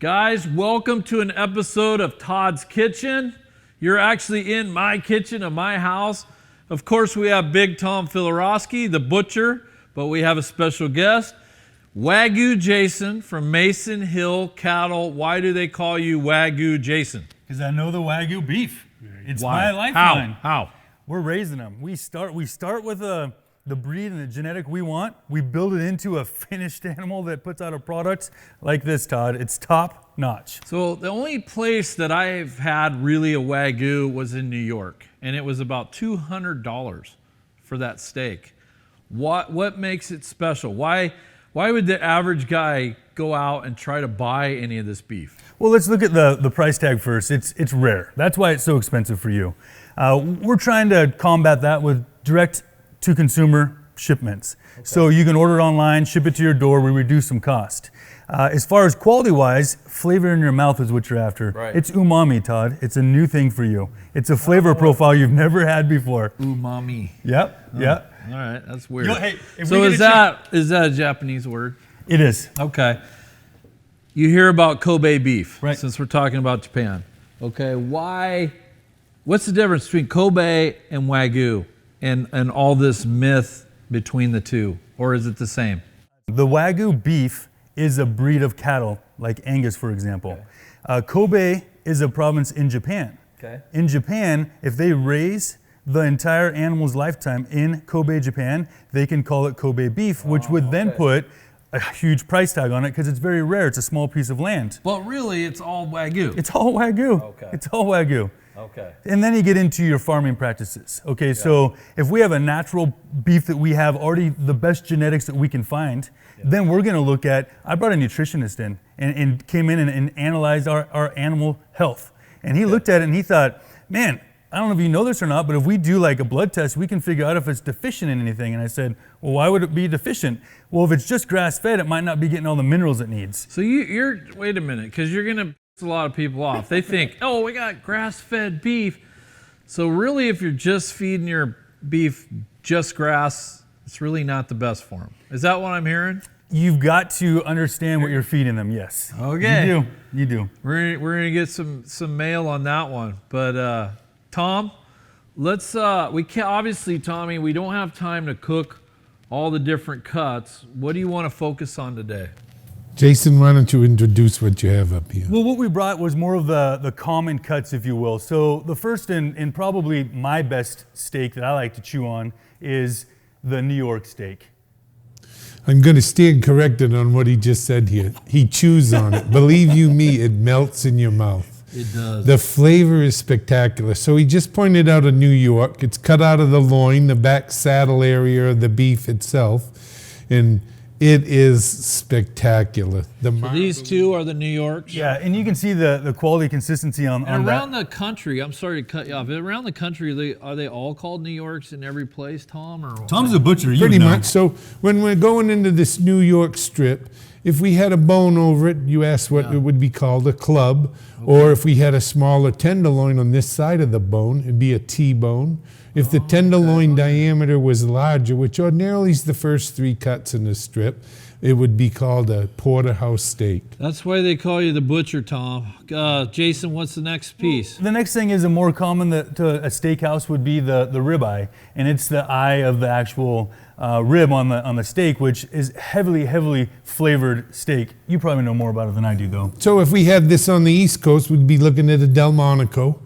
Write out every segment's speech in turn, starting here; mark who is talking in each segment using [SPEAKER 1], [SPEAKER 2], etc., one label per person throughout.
[SPEAKER 1] Guys, welcome to an episode of Todd's Kitchen. You're actually in my kitchen of my house. Of course, we have Big Tom Filarowski, the butcher, but we have a special guest, Wagyu Jason from Mason Hill Cattle. Why do they call you Wagyu Jason?
[SPEAKER 2] Because I know the Wagyu beef. It's my lifeline.
[SPEAKER 1] How?
[SPEAKER 2] We're raising them. We start with the breed and the genetic we want. We build it into a finished animal that puts out a product like this, Todd. It's top notch.
[SPEAKER 1] So the only place that I've had really a Wagyu was in New York, and it was about $200 for that steak. What makes it special? Why would the average guy go out and try to buy any of this beef?
[SPEAKER 2] Well, let's look at the price tag first. It's rare. That's why it's so expensive for you. We're trying to combat that with direct-to-consumer shipments. Okay. So you can order it online, ship it to your door, we reduce some cost. As far as quality-wise, flavor in your mouth is what you're after.
[SPEAKER 1] Right.
[SPEAKER 2] It's umami, Todd. It's a new thing for you. It's a flavor profile you've never had before.
[SPEAKER 1] Umami.
[SPEAKER 2] Yep, yep.
[SPEAKER 1] All right, that's weird.
[SPEAKER 2] Hey,
[SPEAKER 1] so is that a Japanese word?
[SPEAKER 2] It is.
[SPEAKER 1] Okay. You hear about Kobe beef,
[SPEAKER 2] right?
[SPEAKER 1] Since we're talking about Japan. Okay, what's the difference between Kobe and Wagyu and all this myth between the two? Or is it the same?
[SPEAKER 2] The Wagyu beef is a breed of cattle, like Angus, for example. Okay. Kobe is a province in Japan.
[SPEAKER 1] Okay.
[SPEAKER 2] In Japan, if they raise the entire animal's lifetime in Kobe, Japan, they can call it Kobe beef, which would then put a huge price tag on it because it's very rare. It's a small piece of land.
[SPEAKER 1] But really, it's all Wagyu.
[SPEAKER 2] It's all Wagyu.
[SPEAKER 1] Okay.
[SPEAKER 2] It's all Wagyu.
[SPEAKER 1] Okay.
[SPEAKER 2] And then you get into your farming practices. Okay, so if we have a natural beef that we have already the best genetics that we can find, then we're gonna look at, I brought a nutritionist in and came in and analyzed our animal health. And he looked at it and he thought, man, I don't know if you know this or not, but if we do like a blood test, we can figure out if it's deficient in anything. And I said, well, why would it be deficient? Well, if it's just grass-fed, it might not be getting all the minerals it needs.
[SPEAKER 1] So you're wait a minute, because you're gonna piss a lot of people off. They think, oh, we got grass-fed beef. So really, if you're just feeding your beef just grass, it's really not the best for them. Is that what I'm hearing?
[SPEAKER 2] You've got to understand what you're feeding them, yes.
[SPEAKER 1] Okay.
[SPEAKER 2] You do.
[SPEAKER 1] We're gonna get some mail on that one. But Tom, let's obviously, Tommy, we don't have time to cook all the different cuts. What do you want to focus on today?
[SPEAKER 3] Jason, why don't you introduce what you have up here?
[SPEAKER 2] Well, what we brought was more of the common cuts, if you will. So the first and probably my best steak that I like to chew on is the New York steak.
[SPEAKER 3] I'm going to stand corrected on what he just said here. He chews on it. Believe you me, it melts in your mouth.
[SPEAKER 1] It does.
[SPEAKER 3] The flavor is spectacular. So he just pointed out a New York. It's cut out of the loin, the back saddle area of the beef itself, and it is spectacular.
[SPEAKER 1] So these two are the New Yorks?
[SPEAKER 2] Yeah, and you can see the quality consistency on
[SPEAKER 1] around
[SPEAKER 2] that.
[SPEAKER 1] the country, I'm sorry to cut you off, around the country, are they all called New Yorks in every place, Tom? Or
[SPEAKER 2] Tom's a butcher, you
[SPEAKER 3] Pretty
[SPEAKER 2] know.
[SPEAKER 3] much. So when we're going into this New York strip, if we had a bone over it, you asked what it would be called, a club. Okay. Or if we had a smaller tenderloin on this side of the bone, it'd be a T-bone. If the tenderloin diameter was larger, which ordinarily is the first three cuts in the strip, it would be called a porterhouse steak.
[SPEAKER 1] That's why they call you the butcher, Tom. Jason, what's the next piece?
[SPEAKER 2] The next thing is a more common to a steakhouse would be the ribeye, and it's the eye of the actual rib on the steak, which is heavily flavored steak. You probably know more about it than I do, though.
[SPEAKER 3] So if we had this on the East Coast, we'd be looking at a Delmonico.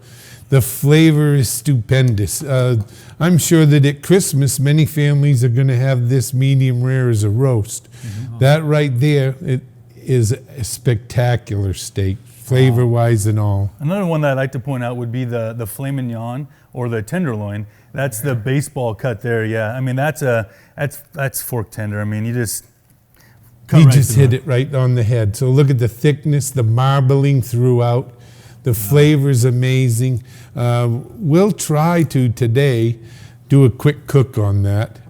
[SPEAKER 3] The flavor is stupendous. I'm sure that at Christmas, many families are going to have this medium rare as a roast. Mm-hmm. That right there, it is a spectacular steak, flavor-wise and all.
[SPEAKER 2] Another one that I'd like to point out would be the filet mignon or the tenderloin. That's the baseball cut there. Yeah, I mean that's fork tender. I mean you just
[SPEAKER 3] hit it right on the head. So look at the thickness, the marbling throughout. The flavor is amazing. We'll try to today do a quick cook on that.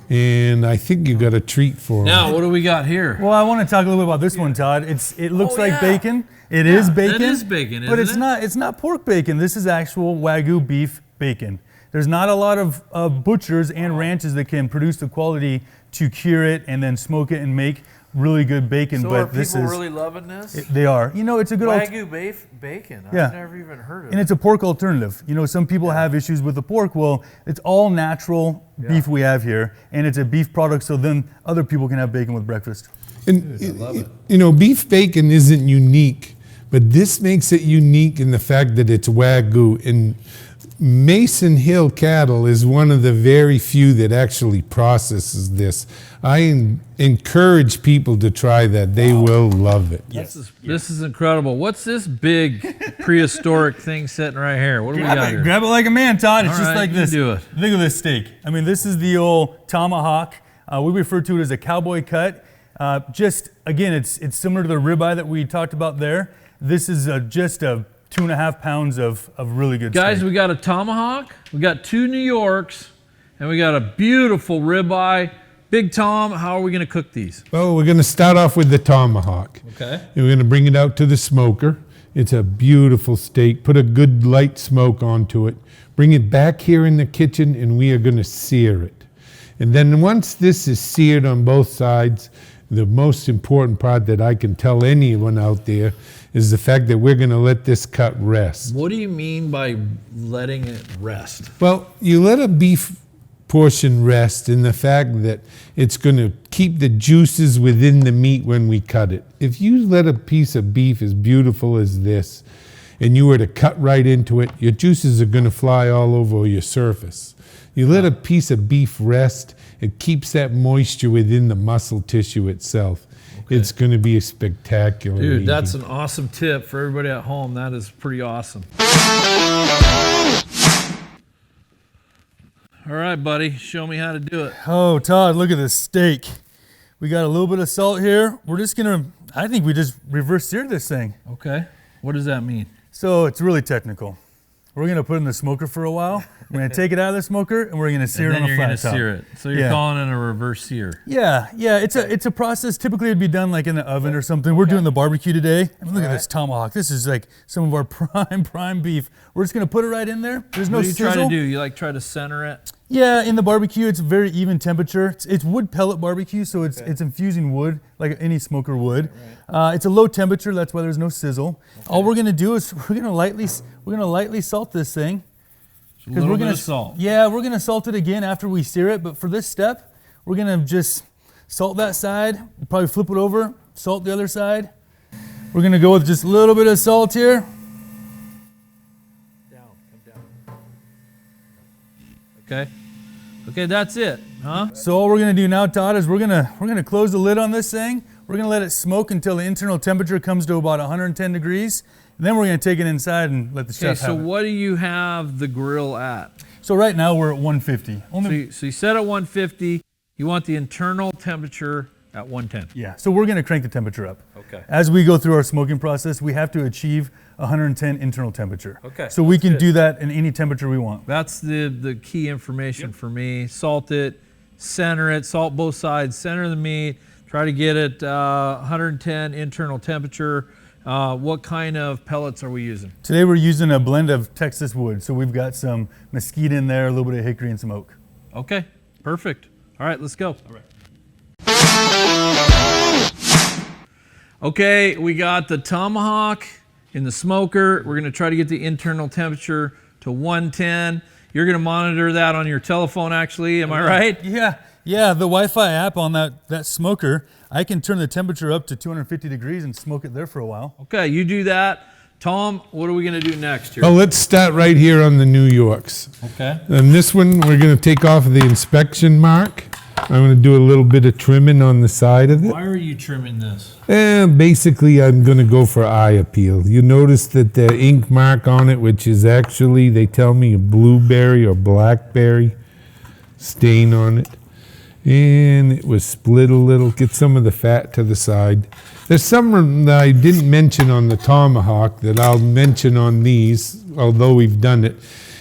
[SPEAKER 3] And I think you got a treat for
[SPEAKER 1] Now, what do we got here?
[SPEAKER 2] Well, I want to talk a little bit about this one, Todd. It looks like bacon. It is bacon.
[SPEAKER 1] It is bacon,
[SPEAKER 2] but it's not pork bacon. This is actual Wagyu beef bacon. There's not a lot of butchers and ranches that can produce the quality to cure it and then smoke it and make really good bacon,
[SPEAKER 1] So are
[SPEAKER 2] but this
[SPEAKER 1] people
[SPEAKER 2] is
[SPEAKER 1] really loving this?
[SPEAKER 2] they are. You know, it's a good
[SPEAKER 1] Wagyu bacon.
[SPEAKER 2] Yeah.
[SPEAKER 1] I've never even heard of
[SPEAKER 2] and
[SPEAKER 1] it.
[SPEAKER 2] it's a pork alternative. You know, some people have issues with the pork. Well, it's all natural beef we have here, and it's a beef product, so then other people can have bacon with breakfast.
[SPEAKER 3] And you know, beef bacon isn't unique, but this makes it unique in the fact that it's Wagyu. And Mason Hill Cattle is one of the very few that actually processes this. I encourage people to try that. They will love it.
[SPEAKER 1] Yes. This is incredible. What's this big prehistoric thing sitting right here? What do we got here?
[SPEAKER 2] Grab it like a man, Todd. It's
[SPEAKER 1] All
[SPEAKER 2] just
[SPEAKER 1] right,
[SPEAKER 2] like
[SPEAKER 1] you
[SPEAKER 2] this.
[SPEAKER 1] do it.
[SPEAKER 2] Look at this steak. I mean, this is the old tomahawk. We refer to it as a cowboy cut. Just again, it's similar to the ribeye that we talked about there. This is just a 2.5 pounds of really good
[SPEAKER 1] Guys,
[SPEAKER 2] steak.
[SPEAKER 1] we got a tomahawk, we got 2 New Yorks, and we got a beautiful ribeye. Big Tom, how are we going to cook these?
[SPEAKER 3] Well, we're going to start off with the tomahawk.
[SPEAKER 1] Okay.
[SPEAKER 3] And we're going to bring it out to the smoker. It's a beautiful steak. Put a good light smoke onto it. Bring it back here in the kitchen, and we are going to sear it. And then once this is seared on both sides, the most important part that I can tell anyone out there is the fact that we're going to let this cut rest.
[SPEAKER 1] What do you mean by letting it rest?
[SPEAKER 3] Well, you let a beef portion rest in the fact that it's going to keep the juices within the meat when we cut it. If you let a piece of beef as beautiful as this and you were to cut right into it, your juices are going to fly all over your surface. You let a piece of beef rest, it keeps that moisture within the muscle tissue itself. Okay. It's going to be a spectacular
[SPEAKER 1] Dude,
[SPEAKER 3] eating.
[SPEAKER 1] that's an awesome tip for everybody at home. That is pretty awesome. All right, buddy, show me how to do it.
[SPEAKER 2] Oh, Todd, look at this steak. We got a little bit of salt here. We're just gonna, I think we just reverse sear this thing.
[SPEAKER 1] Okay, what does that mean?
[SPEAKER 2] So it's really technical. We're gonna put it in the smoker for a while. We're gonna take it out of the smoker and we're gonna sear
[SPEAKER 1] And
[SPEAKER 2] it
[SPEAKER 1] then
[SPEAKER 2] on a
[SPEAKER 1] you're
[SPEAKER 2] flat
[SPEAKER 1] gonna
[SPEAKER 2] top.
[SPEAKER 1] sear it. So you're calling it a reverse sear.
[SPEAKER 2] Yeah, it's a process. Typically it'd be done like in the oven or something. We're doing the barbecue today. I mean, look at this tomahawk. This is like some of our prime beef. We're just gonna put it right in there. There's no
[SPEAKER 1] What do you
[SPEAKER 2] sizzle.
[SPEAKER 1] try to do? You like try to center it?
[SPEAKER 2] Yeah, in the barbecue, it's very even temperature. It's wood pellet barbecue, so it's infusing wood like any smoker would. Right. It's a low temperature, that's why there's no sizzle. Okay. All we're gonna do is we're gonna lightly salt this thing.
[SPEAKER 1] A little bit of salt.
[SPEAKER 2] Yeah, we're gonna salt it again after we sear it, but for this step, we're gonna just salt that side, probably flip it over, salt the other side. We're gonna go with just a little bit of salt here.
[SPEAKER 1] Okay, that's it, huh?
[SPEAKER 2] So all we're gonna do now, Todd, is we're gonna close the lid on this thing. We're gonna let it smoke until the internal temperature comes to about 110 degrees. And then we're gonna take it inside and let the chef have it.
[SPEAKER 1] So what do you have the grill at?
[SPEAKER 2] So right now we're at 150.
[SPEAKER 1] So you set at 150. You want the internal temperature at 110.
[SPEAKER 2] Yeah. So we're gonna crank the temperature up.
[SPEAKER 1] Okay.
[SPEAKER 2] As we go through our smoking process, we have to achieve 110 internal temperature.
[SPEAKER 1] Okay.
[SPEAKER 2] So we can do that in any temperature we want.
[SPEAKER 1] That's the key information for me. Salt it, center it, salt both sides, center the meat. Try to get it 110 internal temperature. What kind of pellets are we using?
[SPEAKER 2] Today we're using a blend of Texas wood. So we've got some mesquite in there, a little bit of hickory and some oak.
[SPEAKER 1] Okay, perfect. All right, let's go. All right. Okay, we got the tomahawk in the smoker. We're gonna try to get the internal temperature to 110. You're gonna monitor that on your telephone actually, am I right?
[SPEAKER 2] Yeah, the Wi-Fi app on that smoker, I can turn the temperature up to 250 degrees and smoke it there for a while.
[SPEAKER 1] Okay, you do that. Tom, what are we gonna do next here?
[SPEAKER 3] Well, let's start right here on the New Yorks.
[SPEAKER 1] Okay.
[SPEAKER 3] And this one, we're going to take off the inspection mark. I'm going to do a little bit of trimming on the side of it.
[SPEAKER 1] Why are you trimming this?
[SPEAKER 3] And basically, I'm going to go for eye appeal. You notice that the ink mark on it, which is actually, they tell me, a blueberry or blackberry stain on it. And it was split a little. Get some of the fat to the side. There's some that I didn't mention on the tomahawk that I'll mention on these, although we've done it.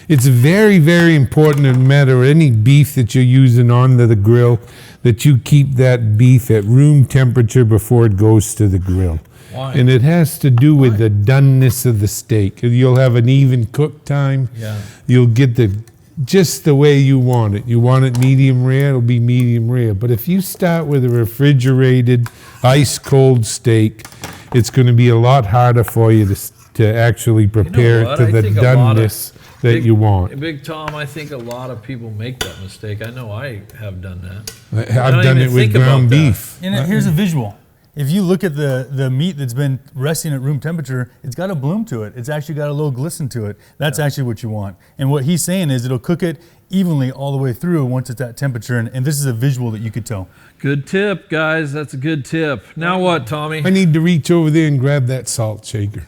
[SPEAKER 3] It's very, very important, no matter any beef that you're using on the grill, that you keep that beef at room temperature before it goes to the grill.
[SPEAKER 1] Why?
[SPEAKER 3] And it has to do with the doneness of the steak. You'll have an even cook time.
[SPEAKER 1] Yeah.
[SPEAKER 3] You'll get the just the way you want it. You want it medium rare, it'll be medium rare. But if you start with a refrigerated, ice cold steak, it's going to be a lot harder for you to actually prepare
[SPEAKER 1] what?
[SPEAKER 3] it to
[SPEAKER 1] I
[SPEAKER 3] the
[SPEAKER 1] think a lot of
[SPEAKER 3] doneness that you want.
[SPEAKER 1] Big Tom, I think a lot of people make that mistake. I know I have done that.
[SPEAKER 3] I've done it with ground beef.
[SPEAKER 2] And here's a visual. If you look at the meat that's been resting at room temperature, it's got a bloom to it. It's actually got a little glisten to it. That's actually what you want. And what he's saying is it'll cook it evenly all the way through once it's at temperature. And this is a visual that you could tell.
[SPEAKER 1] Good tip, guys. That's a good tip. Now what, Tommy?
[SPEAKER 3] I need to reach over there and grab that salt shaker.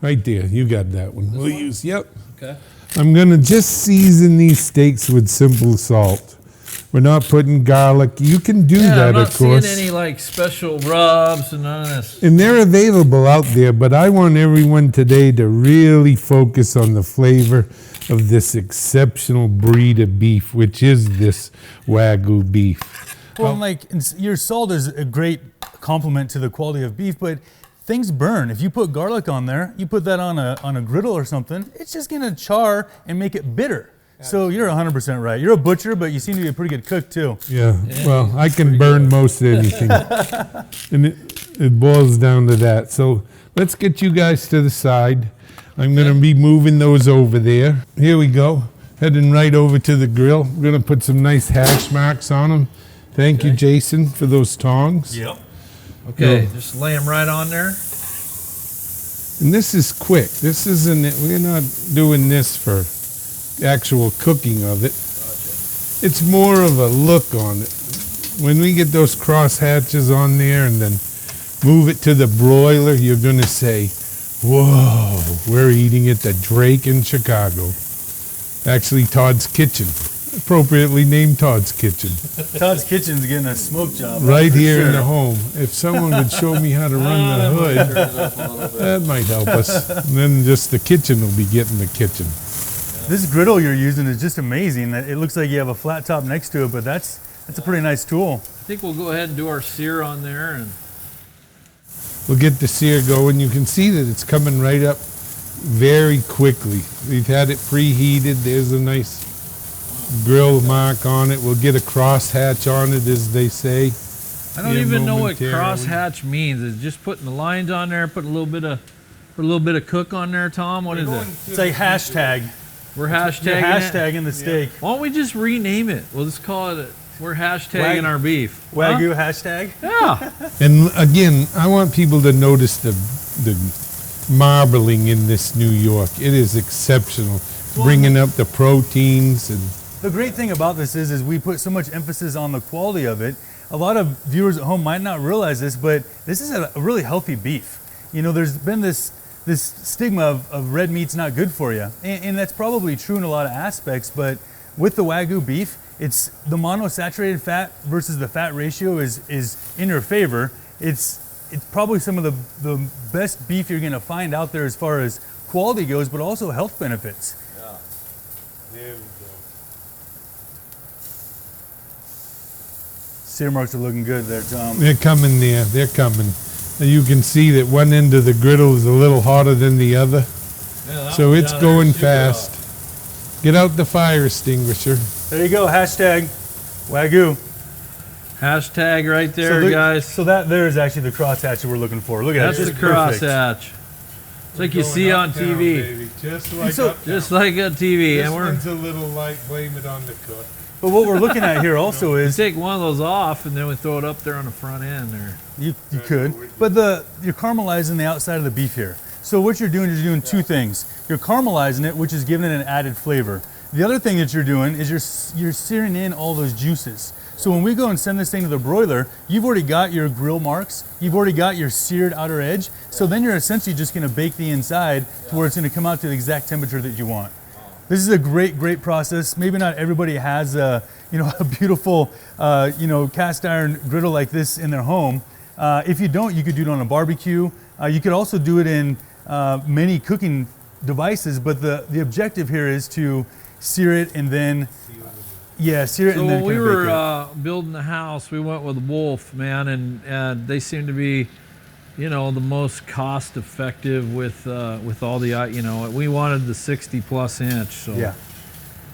[SPEAKER 3] Right there. You got that one. We'll use, yep.
[SPEAKER 1] Okay.
[SPEAKER 3] I'm going to just season these steaks with simple salt. We're not putting garlic. You can do that, of course.
[SPEAKER 1] I'm not seeing any like special rubs and none of this.
[SPEAKER 3] And they're available out there, but I want everyone today to really focus on the flavor of this exceptional breed of beef, which is this Wagyu beef.
[SPEAKER 2] Well, like your salt is a great compliment to the quality of beef, but things burn. If you put garlic on there, you put that on a griddle or something, it's just gonna char and make it bitter. So you're 100% right. You're a butcher, but you seem to be a pretty good cook too.
[SPEAKER 3] Yeah, well, I can burn most anything. And it boils down to that. So let's get you guys to the side. I'm going to be moving those over there. Here we go. Heading right over to the grill. We're going to put some nice hash marks on them. Thank you, Jason, for those tongs.
[SPEAKER 2] Yep.
[SPEAKER 1] Okay, just lay them right on there.
[SPEAKER 3] And this is quick. This isn't, we're not doing this for actual cooking of it. It's more of a look on it. When we get those cross hatches on there and then move it to the broiler, you're going to say, whoa, we're eating at the Drake in Chicago. Actually, Todd's Kitchen. Appropriately named Todd's Kitchen.
[SPEAKER 2] Todd's Kitchen's getting a smoke job.
[SPEAKER 3] Right here in the home. If someone would show me how to run the hood, that might help us. And then just the kitchen will be getting the kitchen.
[SPEAKER 2] This griddle you're using is just amazing. It looks like you have a flat top next to it, but that's a pretty nice tool.
[SPEAKER 1] I think we'll go ahead and do our sear on there, and
[SPEAKER 3] We'll get the sear going. You can see that it's coming right up very quickly. We've had it preheated. There's a nice grill mark on it. We'll get a cross hatch on it, as they say.
[SPEAKER 1] I don't even know what
[SPEAKER 3] momentarily.
[SPEAKER 1] crosshatch means. It's just putting the lines on there, put a little bit of cook on there, Tom. What is it?
[SPEAKER 2] It's like hashtag.
[SPEAKER 1] We're
[SPEAKER 2] You're
[SPEAKER 1] hashtagging it.
[SPEAKER 2] hashtagging the steak.
[SPEAKER 1] Why don't we just rename it? We'll just call it. We're hashtagging our beef.
[SPEAKER 2] Wagyu hashtag.
[SPEAKER 1] Yeah.
[SPEAKER 3] And again, I want people to notice the marbling in this New York. It is exceptional. Bringing up the proteins and
[SPEAKER 2] The great thing about this is we put so much emphasis on the quality of it. A lot of viewers at home might not realize this, but this is a really healthy beef. You know, there's been this stigma of red meat's not good for you. And that's probably true in a lot of aspects, but with the Wagyu beef, it's the monosaturated fat versus the fat ratio is in your favor. It's probably some of the best beef you're gonna find out there as far as quality goes, but also health benefits.
[SPEAKER 3] yeah. There we go.
[SPEAKER 2] Sear marks are looking good there, Tom.
[SPEAKER 3] They're coming there. They're coming. And you can see that one end of the griddle is a little hotter than the other. So it's going fast. Get out the fire extinguisher.
[SPEAKER 2] There you go, hashtag Wagyu.
[SPEAKER 1] Hashtag right there, guys.
[SPEAKER 2] So that there is actually the crosshatch that we're looking for. Look at
[SPEAKER 1] That's
[SPEAKER 2] that.
[SPEAKER 1] the
[SPEAKER 2] It's perfect.
[SPEAKER 1] crosshatch. It's like you see on TV.
[SPEAKER 3] Just like
[SPEAKER 2] So-
[SPEAKER 3] uptown.
[SPEAKER 1] Just like on TV.
[SPEAKER 3] This
[SPEAKER 1] And we're
[SPEAKER 3] one's a little light. Blame it on the cook.
[SPEAKER 2] But what we're looking at here also
[SPEAKER 1] we
[SPEAKER 2] is
[SPEAKER 1] take one of those off and then we throw it up there on the front end there.
[SPEAKER 2] you could, but you're caramelizing the outside of the beef here. So what you're doing is you're doing two things. You're caramelizing it, which is giving it an added flavor. The other thing that you're doing is you're searing in all those juices. So when we go and send this thing to the broiler, you've already got your grill marks, you've already got your seared outer edge. So then you're essentially just going to bake the inside to where it's going to come out to the exact temperature that you want. This is a great process. Maybe not everybody has a beautiful cast iron griddle like this in their home. If you don't, you could do it on a barbecue. You could also do it in many cooking devices. But the objective here is to sear it and then sear it
[SPEAKER 1] So
[SPEAKER 2] and then
[SPEAKER 1] when we
[SPEAKER 2] kind of bake it.
[SPEAKER 1] were building the house, we went with Wolf, man, and they seem to be, the most cost effective with all the, we wanted the 60 plus inch. So
[SPEAKER 2] Yeah.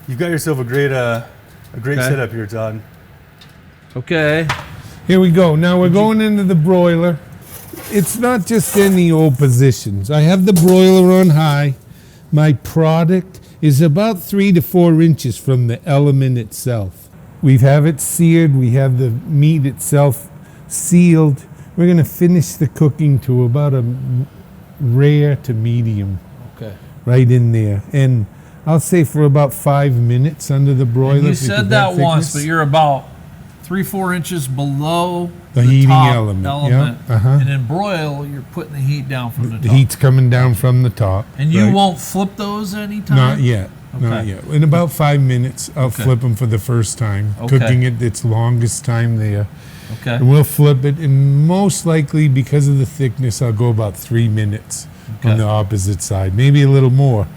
[SPEAKER 2] You've got yourself a great
[SPEAKER 1] Okay.
[SPEAKER 2] setup here, Todd.
[SPEAKER 1] Okay.
[SPEAKER 3] Here we go. Now we're going into the broiler. It's not just any old positions. I have the broiler on high. My product is about 3 to 4 inches from the element itself. We have it seared. We have the meat itself sealed. We're going to finish the cooking to about a rare to medium,
[SPEAKER 1] Okay.
[SPEAKER 3] right in there. And I'll say for about 5 minutes under the broiler.
[SPEAKER 1] And you
[SPEAKER 3] because
[SPEAKER 1] said that once,
[SPEAKER 3] thickness-
[SPEAKER 1] but you're about 3-4 inches below
[SPEAKER 3] The heating
[SPEAKER 1] top
[SPEAKER 3] element, yeah, uh-huh.
[SPEAKER 1] And in broil, you're putting the heat down from the
[SPEAKER 3] The
[SPEAKER 1] top.
[SPEAKER 3] heat's coming down from the top.
[SPEAKER 1] And you
[SPEAKER 3] right?
[SPEAKER 1] won't flip those anytime?
[SPEAKER 3] Not yet. Not
[SPEAKER 1] Okay.
[SPEAKER 3] yet. In about 5 minutes, I'll
[SPEAKER 1] Okay.
[SPEAKER 3] flip them for the first time.
[SPEAKER 1] Okay.
[SPEAKER 3] Cooking it its longest time there.
[SPEAKER 1] Okay.
[SPEAKER 3] And we'll flip it, and most likely, because of the thickness, I'll go about 3 minutes
[SPEAKER 1] Okay.
[SPEAKER 3] on the opposite side, maybe a little more.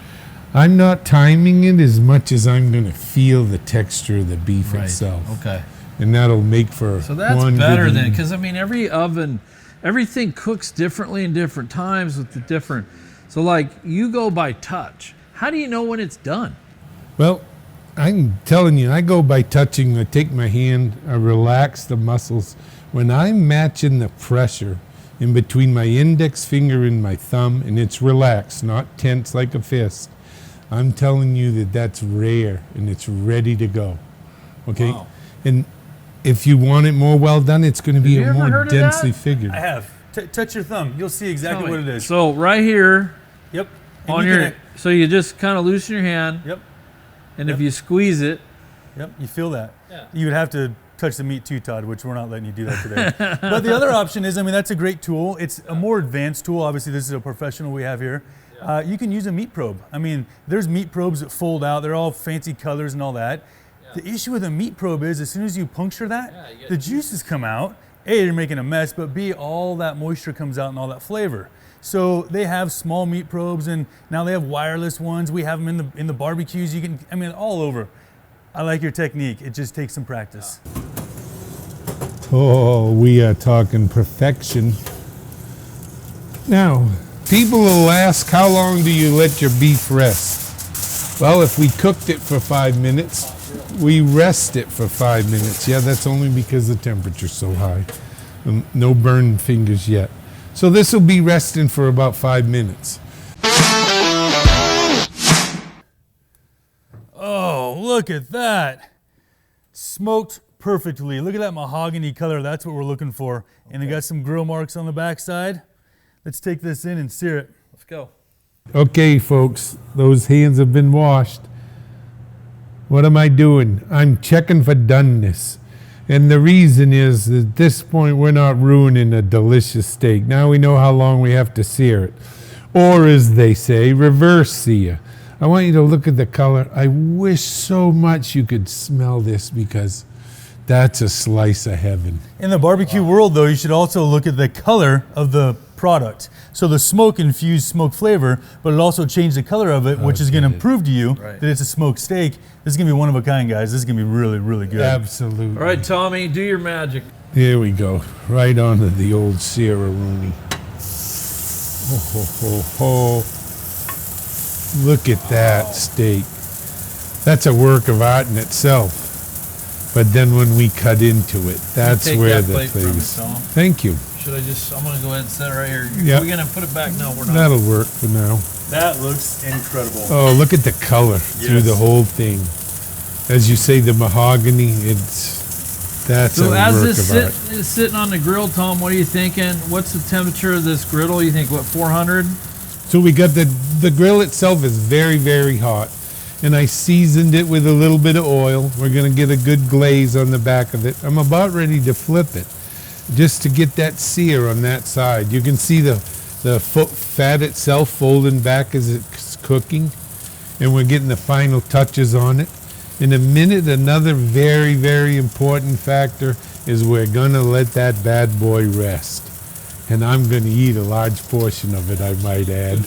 [SPEAKER 3] I'm not timing it as much as I'm going to feel the texture of the beef
[SPEAKER 1] Right.
[SPEAKER 3] itself.
[SPEAKER 1] Okay.
[SPEAKER 3] And that'll make for
[SPEAKER 1] So that's
[SPEAKER 3] one
[SPEAKER 1] better
[SPEAKER 3] good
[SPEAKER 1] than,
[SPEAKER 3] eating.
[SPEAKER 1] because I mean, every oven, everything cooks differently in different times with the different. So, like, you go by touch. How do you know when it's done?
[SPEAKER 3] Well, I'm telling you, I go by touching. I take my hand, I relax the muscles. When I'm matching the pressure in between my index finger and my thumb, and it's relaxed, not tense like a fist, I'm telling you that that's rare and it's ready to go. Okay?
[SPEAKER 1] Wow.
[SPEAKER 3] And if you want it more well done, it's going to be
[SPEAKER 1] Have you
[SPEAKER 3] a
[SPEAKER 1] ever
[SPEAKER 3] more
[SPEAKER 1] heard of
[SPEAKER 3] densely
[SPEAKER 1] that?
[SPEAKER 3] figured.
[SPEAKER 2] I have. Touch your thumb. You'll see exactly
[SPEAKER 1] Tell
[SPEAKER 2] what
[SPEAKER 1] me.
[SPEAKER 2] it is.
[SPEAKER 1] So right here
[SPEAKER 2] Yep. And
[SPEAKER 1] on
[SPEAKER 2] you
[SPEAKER 1] your,
[SPEAKER 2] can-
[SPEAKER 1] so you just kind of loosen your hand,
[SPEAKER 2] Yep.
[SPEAKER 1] and if you squeeze it,
[SPEAKER 2] Yep. You feel that.
[SPEAKER 1] Yeah.
[SPEAKER 2] You would have to touch the meat too, Todd, which we're not letting you do that today. But the other option is, I mean, that's a great tool. It's a more advanced tool. Obviously, this is a professional we have here. You can use a meat probe. I mean, there's meat probes that fold out. They're all fancy colors and all that. The issue with a meat probe is as soon as you puncture that,
[SPEAKER 1] you get
[SPEAKER 2] the juices come out. A, you're making a mess, but B, all that moisture comes out and all that flavor. So they have small meat probes, and now they have wireless ones. We have them in the barbecues. You can, I mean, all over. I like your technique. It just takes some practice.
[SPEAKER 3] Oh, we are talking perfection. Now, people will ask, how long do you let your beef rest? Well, if we cooked it for 5 minutes, we rest it for 5 minutes. Yeah, that's only because the temperature's so high. No burned fingers yet. So this will be resting for about 5 minutes.
[SPEAKER 2] Oh, look at that. Smoked perfectly. Look at that mahogany color. That's what we're looking for. And it got some grill marks on the backside. Let's take this in and sear it.
[SPEAKER 1] let's go.
[SPEAKER 3] Okay, folks, those hands have been washed. What am I doing? I'm checking for doneness. And the reason is, at this point, we're not ruining a delicious steak. Now we know how long we have to sear it. Or, as they say, reverse sear. I want you to look at the color. I wish so much you could smell this, because that's a slice of heaven.
[SPEAKER 2] In the barbecue world, though, you should also look at the color of the product. So the smoke infused smoke flavor, but it also changed the color of it, which is going to
[SPEAKER 3] Okay.
[SPEAKER 2] prove to you
[SPEAKER 1] Right.
[SPEAKER 2] that it's a smoked steak. This is going to be one of a kind, guys. This is going to be really, really good.
[SPEAKER 3] Absolutely.
[SPEAKER 1] All right, Tommy, do your magic.
[SPEAKER 3] Here we go. Right onto the old Sierra-Rooney. Ho, ho, ho, ho. Look at that steak. That's a work of art in itself. But then when we cut into it, that's
[SPEAKER 1] Take
[SPEAKER 3] where
[SPEAKER 1] that
[SPEAKER 3] the
[SPEAKER 1] plate from me,
[SPEAKER 3] things.
[SPEAKER 1] Tom.
[SPEAKER 3] Thank you.
[SPEAKER 1] Should I just, I'm going to go ahead and set it right here.
[SPEAKER 3] Yeah.
[SPEAKER 1] Are we going to put it back? No, we're not.
[SPEAKER 3] That'll work for now.
[SPEAKER 2] That looks incredible.
[SPEAKER 3] Oh, look at the color through
[SPEAKER 2] Yes.
[SPEAKER 3] the whole thing. As you say, the mahogany, that's
[SPEAKER 1] So
[SPEAKER 3] a
[SPEAKER 1] as
[SPEAKER 3] work
[SPEAKER 1] this
[SPEAKER 3] of art.
[SPEAKER 1] is sitting on the grill, Tom, what are you thinking? What's the temperature of this griddle? You think, what, 400?
[SPEAKER 3] So we got the grill itself is very, very hot. And I seasoned it with a little bit of oil. We're gonna get a good glaze on the back of it. I'm about ready to flip it, just to get that sear on that side. You can see the fat itself folding back as it's cooking. And we're getting the final touches on it. In a minute, another very, very important factor is we're gonna let that bad boy rest. And I'm gonna eat a large portion of it, I might add.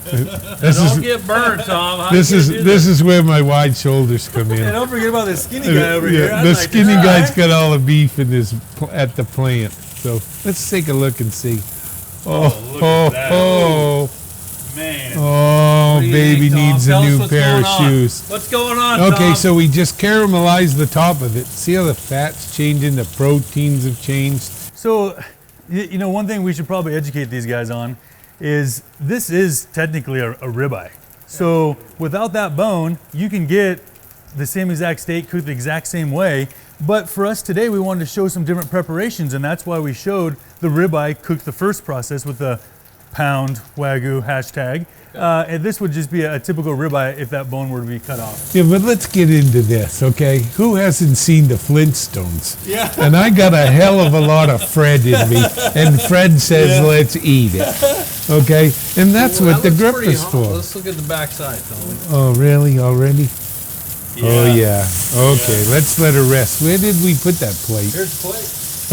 [SPEAKER 3] This
[SPEAKER 1] Don't
[SPEAKER 3] is
[SPEAKER 1] get burned, Tom. How
[SPEAKER 3] this
[SPEAKER 1] you
[SPEAKER 3] is
[SPEAKER 1] gonna do
[SPEAKER 3] this is where my wide shoulders come in.
[SPEAKER 2] And don't forget about the skinny guy over here.
[SPEAKER 3] Yeah,
[SPEAKER 2] I'd
[SPEAKER 3] the
[SPEAKER 2] like to
[SPEAKER 3] skinny
[SPEAKER 2] try.
[SPEAKER 3] guy's got all the beef in his at the plant. So let's take a look and see. Oh,
[SPEAKER 2] look at that.
[SPEAKER 3] oh,
[SPEAKER 2] Man.
[SPEAKER 3] oh,
[SPEAKER 1] What do you
[SPEAKER 3] baby
[SPEAKER 1] Tom?
[SPEAKER 3] needs
[SPEAKER 1] Tell
[SPEAKER 3] a
[SPEAKER 1] us
[SPEAKER 3] new
[SPEAKER 1] what's
[SPEAKER 3] pair
[SPEAKER 1] going
[SPEAKER 3] of
[SPEAKER 1] on.
[SPEAKER 3] shoes.
[SPEAKER 1] What's going on,
[SPEAKER 3] Okay,
[SPEAKER 1] Tom?
[SPEAKER 3] so we just caramelized the top of it. See how the fat's changing, the proteins have changed?
[SPEAKER 2] So, you know, one thing we should probably educate these guys on is this is technically a ribeye. So without that bone, you can get the same exact steak cooked the exact same way. But for us today, we wanted to show some different preparations, and that's why we showed the ribeye cooked the first process with the pound Wagyu hashtag. And this would just be a typical ribeye if that bone were to be cut off.
[SPEAKER 3] Yeah, but let's get into this, okay? Who hasn't seen the Flintstones?
[SPEAKER 2] Yeah.
[SPEAKER 3] And I got a hell of a lot of Fred in me, and Fred says, let's eat it, okay? And that's what the grip is for.
[SPEAKER 1] Let's look at the backside, Tom.
[SPEAKER 3] Oh, really? Already?
[SPEAKER 2] Yeah.
[SPEAKER 3] Oh, yeah. Okay, let's let her rest. Where did we put that plate?
[SPEAKER 1] Here's the plate.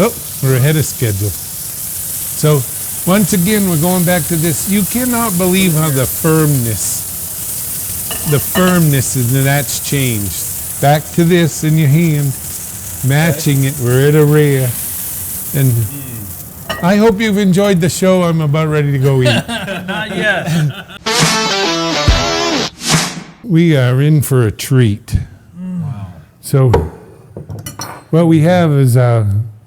[SPEAKER 3] Oh, we're ahead of schedule. So, once again, we're going back to this. You cannot believe how the firmness is, that's changed. Back to this in your hand, matching it. We're at a rare. And I hope you've enjoyed the show. I'm about ready to go eat.
[SPEAKER 1] Not yet.
[SPEAKER 3] We are in for a treat.
[SPEAKER 1] Wow.
[SPEAKER 3] So, what we have is,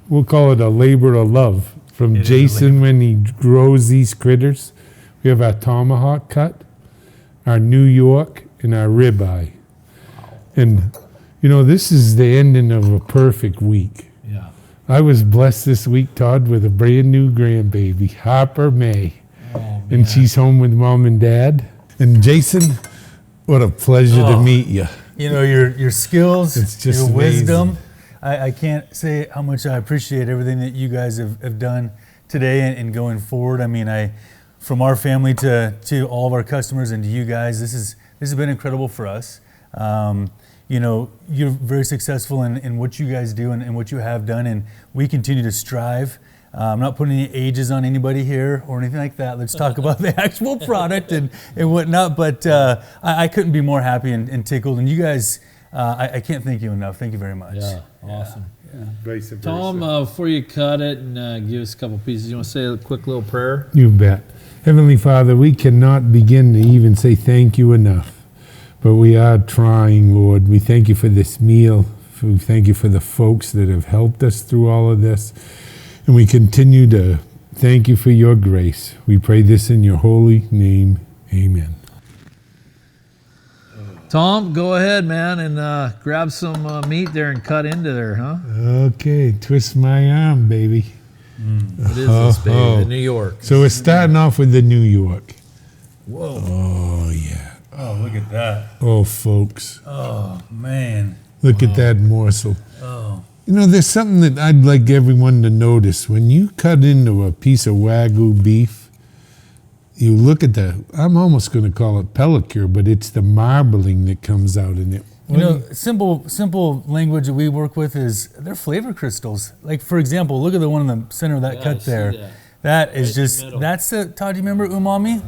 [SPEAKER 3] we'll call it a labor of love from Jason when he grows these critters. We have our tomahawk cut, our New York, and our ribeye. And, you know, this is the ending of a perfect week.
[SPEAKER 1] Yeah.
[SPEAKER 3] I was blessed this week, Todd, with a brand new grandbaby, Harper May.
[SPEAKER 1] Oh, man.
[SPEAKER 3] And she's home with mom and dad. And Jason, what a pleasure to meet you.
[SPEAKER 2] You know, your skills,
[SPEAKER 3] It's just
[SPEAKER 2] your
[SPEAKER 3] amazing.
[SPEAKER 2] wisdom. I can't say how much I appreciate everything that you guys have done today and going forward. I mean, from our family to all of our customers and to you guys, this has been incredible for us. You know, you're very successful in what you guys do and what you have done, and we continue to strive. I'm not putting any ages on anybody here or anything like that. Let's talk about the actual product and whatnot. But I couldn't be more happy and tickled. And you guys, I can't thank you enough. Thank you very much.
[SPEAKER 1] Yeah, awesome.
[SPEAKER 3] Vice versa.
[SPEAKER 1] Tom, before you cut it and give us a couple pieces, you want to say a quick little prayer?
[SPEAKER 3] You bet. Heavenly Father, we cannot begin to even say thank you enough, but we are trying, Lord. We thank you for this meal. We thank you for the folks that have helped us through all of this. And we continue to thank you for your grace. We pray this in your holy name. Amen.
[SPEAKER 1] Tom, go ahead, man, and grab some meat there and cut into there, huh?
[SPEAKER 3] Okay, twist my arm, baby.
[SPEAKER 1] What is this, baby? The New York.
[SPEAKER 3] So we're starting off with the New York.
[SPEAKER 2] Whoa.
[SPEAKER 3] Oh, yeah.
[SPEAKER 2] Oh, look at that.
[SPEAKER 3] Oh, folks.
[SPEAKER 2] Oh, man.
[SPEAKER 3] Look at that morsel.
[SPEAKER 2] Oh.
[SPEAKER 3] You know, there's something that I'd like everyone to notice. When you cut into a piece of Wagyu beef, you look at I'm almost going to call it pellicule, but it's the marbling that comes out in it.
[SPEAKER 2] You know, simple language that we work with is they're flavor crystals. Like, for example, look at the one in the center of that
[SPEAKER 1] Yeah, I
[SPEAKER 2] cut
[SPEAKER 1] see
[SPEAKER 2] there.
[SPEAKER 1] that.
[SPEAKER 2] That is
[SPEAKER 1] Right in the
[SPEAKER 2] just,
[SPEAKER 1] middle.
[SPEAKER 2] that's the, Todd, do you remember umami?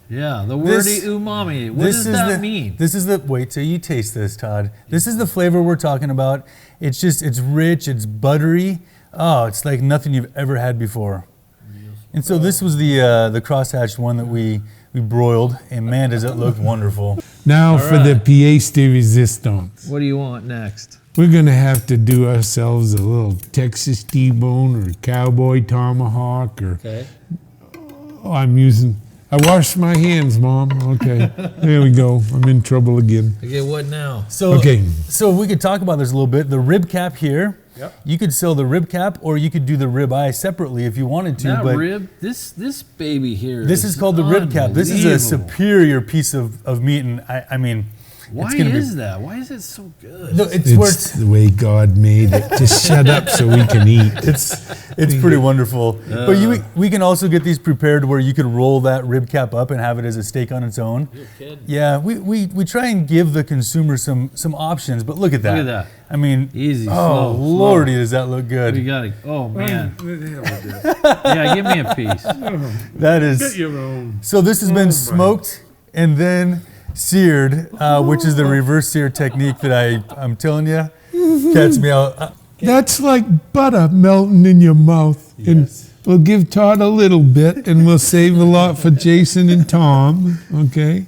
[SPEAKER 1] Yeah, the wordy
[SPEAKER 2] This-
[SPEAKER 1] umami. What does that mean?
[SPEAKER 2] This is the, wait till you taste this, Todd. This is the flavor we're talking about. It's rich, it's buttery. Oh, it's like nothing you've ever had before. And so this was the crosshatched one that we broiled, and man, does it look wonderful.
[SPEAKER 3] Now for the pièce de résistance.
[SPEAKER 1] What do you want next?
[SPEAKER 3] We're going to have to do ourselves a little Texas T-bone or cowboy tomahawk or,
[SPEAKER 1] Okay.
[SPEAKER 3] I wash my hands, Mom. Okay, there we go. I'm in trouble again.
[SPEAKER 1] Okay, what now?
[SPEAKER 2] So,
[SPEAKER 3] Okay.
[SPEAKER 2] So we could talk about this a little bit. The rib cap here.
[SPEAKER 1] Yep.
[SPEAKER 2] You could sell the rib cap, or you could do the rib eye separately if you wanted to.
[SPEAKER 1] That
[SPEAKER 2] but
[SPEAKER 1] rib, this baby here.
[SPEAKER 2] this is called the rib cap. This is a
[SPEAKER 1] unbelievable.
[SPEAKER 2] superior piece of meat, and I mean,
[SPEAKER 1] Why
[SPEAKER 2] it's gonna
[SPEAKER 1] is that? Why is it so good?
[SPEAKER 2] No, it's where
[SPEAKER 3] It's the way God made it. Just shut up so we can eat.
[SPEAKER 2] it's pretty wonderful. But we can also get these prepared where you could roll that rib cap up and have it as a steak on its own.
[SPEAKER 1] You're kidding.
[SPEAKER 2] Yeah, we try and give the consumer some options. But look at that.
[SPEAKER 1] Look at that.
[SPEAKER 2] I mean,
[SPEAKER 1] Easy,
[SPEAKER 2] oh
[SPEAKER 1] slow,
[SPEAKER 2] lordy, does that look
[SPEAKER 1] We
[SPEAKER 2] good?
[SPEAKER 1] got it. Oh man. Yeah, give me a piece.
[SPEAKER 2] That is.
[SPEAKER 3] your own.
[SPEAKER 2] So this has been smoked and then seared, which is the reverse sear technique that I'm telling you, catch me out.
[SPEAKER 3] That's like butter melting in your mouth. And we'll give Todd a little bit, and we'll save a lot for Jason and Tom. Okay?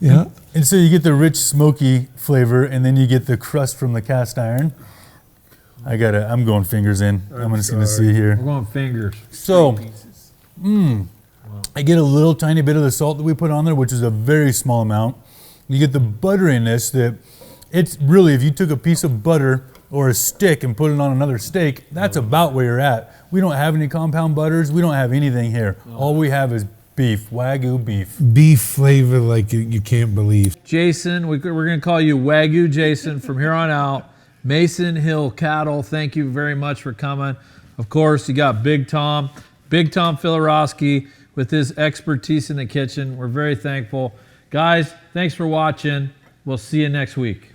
[SPEAKER 3] Yeah.
[SPEAKER 2] And so you get the rich smoky flavor, and then you get the crust from the cast iron. I'm going fingers in. I'm just gonna see here.
[SPEAKER 1] We're going fingers.
[SPEAKER 2] So, I get a little tiny bit of the salt that we put on there, which is a very small amount. You get the butteriness that it's really, if you took a piece of butter or a stick and put it on another steak, that's about where you're at. We don't have any compound butters. We don't have anything here. All we have is beef, Wagyu beef.
[SPEAKER 3] Beef flavor like you can't believe.
[SPEAKER 1] Jason, we're going to call you Wagyu Jason from here on out. Mason Hill Cattle, thank you very much for coming. Of course, you got Big Tom Filorowski with his expertise in the kitchen. We're very thankful. Guys, thanks for watching. We'll see you next week.